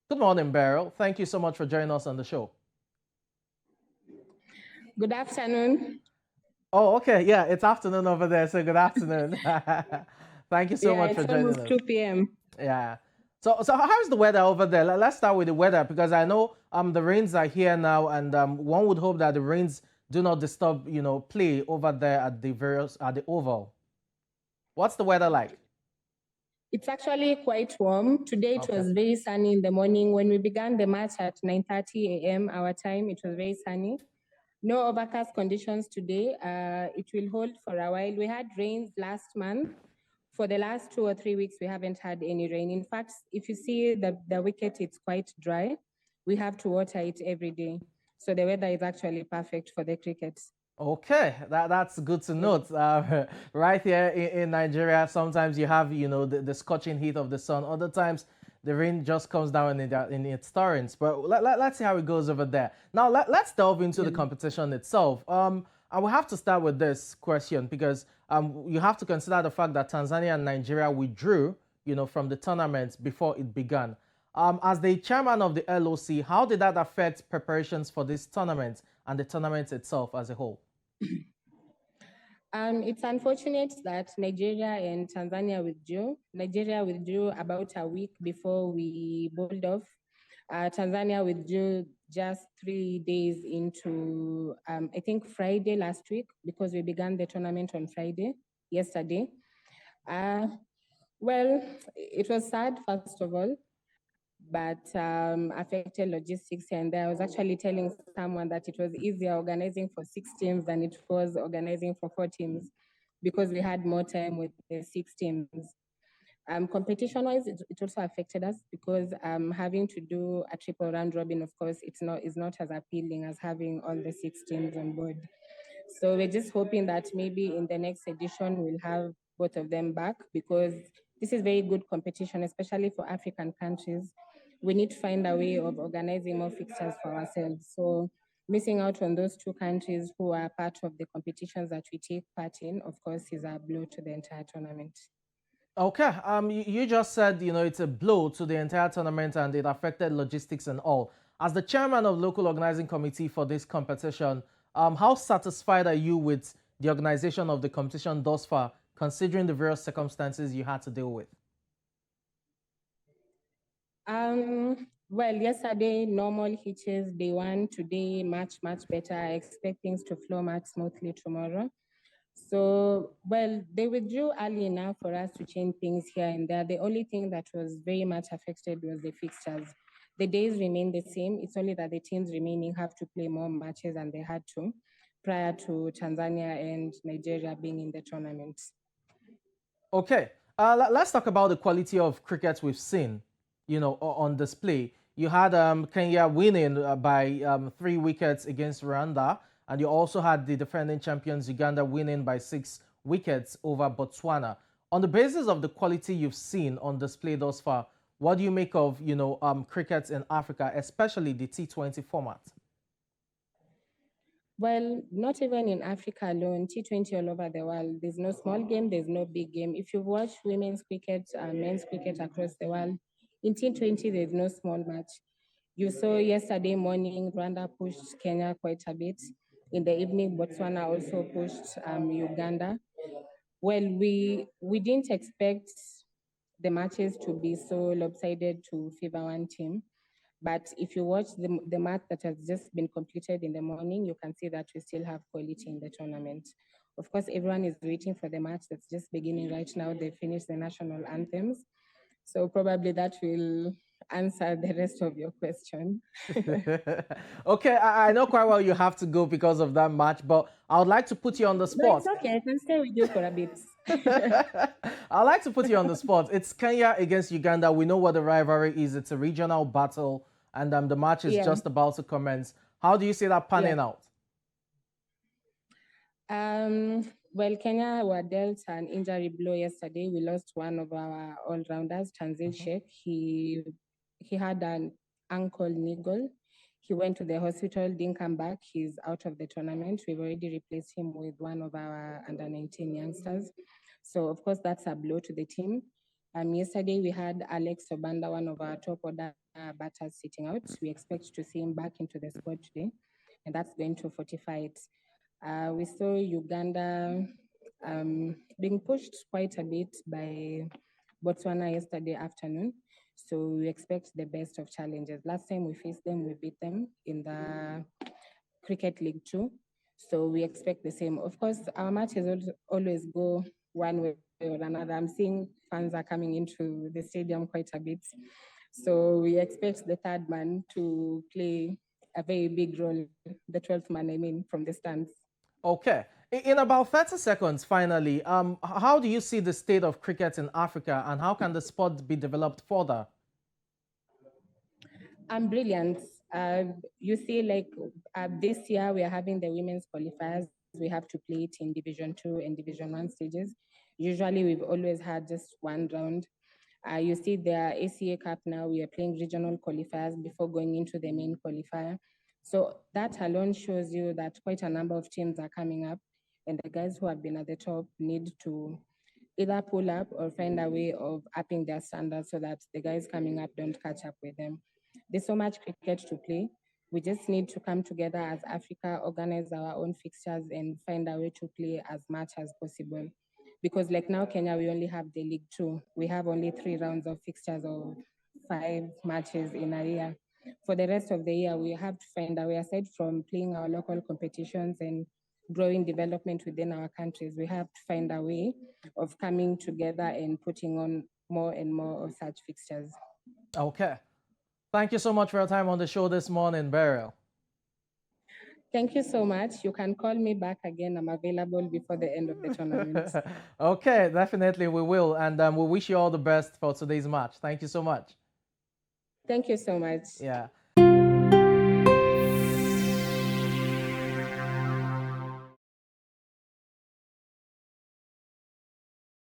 Good morning, Beryl. Thank you so much for joining us on the show. Good afternoon. Oh, okay. Yeah, it's afternoon over there, so good afternoon. Thank you so Yeah, much it's for joining almost us. 2 p.m. Yeah. So how's the weather over there? Let's start with the weather because I know the rains are here now, and one would hope that the rains do not disturb play over there at the Oval. What's the weather like? It's actually quite warm. Today it Okay. was very sunny in the morning. When we began the match at 9:30 a.m. our time, it was very sunny. No overcast conditions today. It will hold for a while. We had rains last month. For the last 2 or 3 weeks, we haven't had any rain. In fact, if you see the wicket, it's quite dry. We have to water it every day. So the weather is actually perfect for the cricket. Okay, that's good to Yeah. note. Right here in Nigeria, sometimes you have the scorching heat of the sun. Other times, the rain just comes down in its torrents. But let's see how it goes over there. Now let's delve into the Yeah. competition itself. I will have to start with this question because you have to consider the fact that Tanzania and Nigeria withdrew, from the tournament before it began. As the chairman of the LOC, how did that affect preparations for this tournament and the tournament itself as a whole? It's unfortunate that Nigeria and Tanzania withdrew. Nigeria withdrew about a week before we bowled off. Tanzania withdrew just 3 days into, I think, Friday last week because we began the tournament on Friday, yesterday. Uh, well, it was sad, first of all, but affected logistics. And I was actually telling someone that it was easier organizing for 6 teams than it was organizing for 4 teams because we had more time with the 6 teams. Competition-wise, it also affected us because having to do a triple round robin, of course, is not as appealing as having all the 6 teams on board. So we're just hoping that maybe in the next edition we'll have both of them back because this is very good competition, especially for African countries. We need to find a way of organizing more fixtures for ourselves. So missing out on those two countries who are part of the competitions that we take part in, of course, is a blow to the entire tournament. Okay, you just said, it's a blow to the entire tournament and it affected logistics and all. As the chairman of local organizing committee for this competition, how satisfied are you with the organization of the competition thus far, considering the various circumstances you had to deal with? Well, yesterday, normal hitches, day one, today, much better. I expect things to flow much smoothly tomorrow. So, well, they withdrew early enough for us to change things here and there. The only thing that was very much affected was the fixtures. The days remain the same. It's only that the teams remaining have to play more matches than they had to prior to Tanzania and Nigeria being in the tournament. Okay, let's talk about the quality of cricket we've seen, on display. You had Kenya winning by 3 wickets against Rwanda, and you also had the defending champions Uganda winning by 6 wickets over Botswana. On the basis of the quality you've seen on display thus far, what do you make of cricket in Africa, especially the T20 format? Well, not even in Africa alone, T20 all over the world. There's no small game, there's no big game. If you watch women's cricket and men's cricket across the world, in T20, there's no small match. You saw yesterday morning, Rwanda pushed Kenya quite a bit. In the evening, Botswana also pushed Uganda. Well, we didn't expect the matches to be so lopsided to favor one team. But if you watch the match that has just been completed in the morning, you can see that we still have quality in the tournament. Of course, everyone is waiting for the match that's just beginning right now. They finished the national anthems. So probably that will answer the rest of your question. Okay, I know quite well you have to go because of that match, but I would like to put you on the No, it's spot. okay. I can stay with you for a bit. I'd like to put you on the spot. It's Kenya against Uganda. We know what the rivalry is. It's a regional battle, and the match is Yeah, just about to commence. How do you see that yeah. panning out? Well, Kenya were dealt an injury blow yesterday. We lost one of our all-rounders, Tanzil Mhm. Sheikh. He had an ankle niggle. He went to the hospital, didn't come back. He's out of the tournament. We've already replaced him with one of our under 19 youngsters. So, of course, that's a blow to the team. Yesterday we had Alex Obanda, one of our top order batters, sitting out. We expect to see him back into the squad today, and that's going to fortify it. We saw Uganda being pushed quite a bit by Botswana yesterday afternoon. So we expect the best of challenges. Last time we faced them, we beat them in the Cricket League 2. So we expect the same. Of course, our matches always go one way or another. I'm seeing fans are coming into the stadium quite a bit. So we expect the third man to play a very big role, the 12th man, I mean, from the stands. Okay. In about 30 seconds, finally, how do you see the state of cricket in Africa and how can the sport be developed further? Brilliant. You see, like this year, we are having the women's qualifiers. We have to play it in Division 2 and Division 1 stages. Usually, we've always had just one round. You see, the ACA Cup now, we are playing regional qualifiers before going into the main qualifier. So that alone shows you that quite a number of teams are coming up, and the guys who have been at the top need to either pull up or find a way of upping their standards so that the guys coming up don't catch up with them. There's so much cricket to play. We just need to come together as Africa, organize our own fixtures, and find a way to play as much as possible. Because, like now, Kenya, we only have the League 2. We have only 3 rounds of fixtures of 5 matches in a year. For the rest of the year, we have to find a way, aside from playing our local competitions and growing development within our countries, we have to find a way of coming together and putting on more and more of such fixtures. Okay. Thank you so much for your time on the show this morning, Beryl. Thank you so much. You can call me back again. I'm available before the end of the tournament. Okay, definitely we will. And we wish you all the best for today's match. Thank you so much. Thank you so much. Yeah.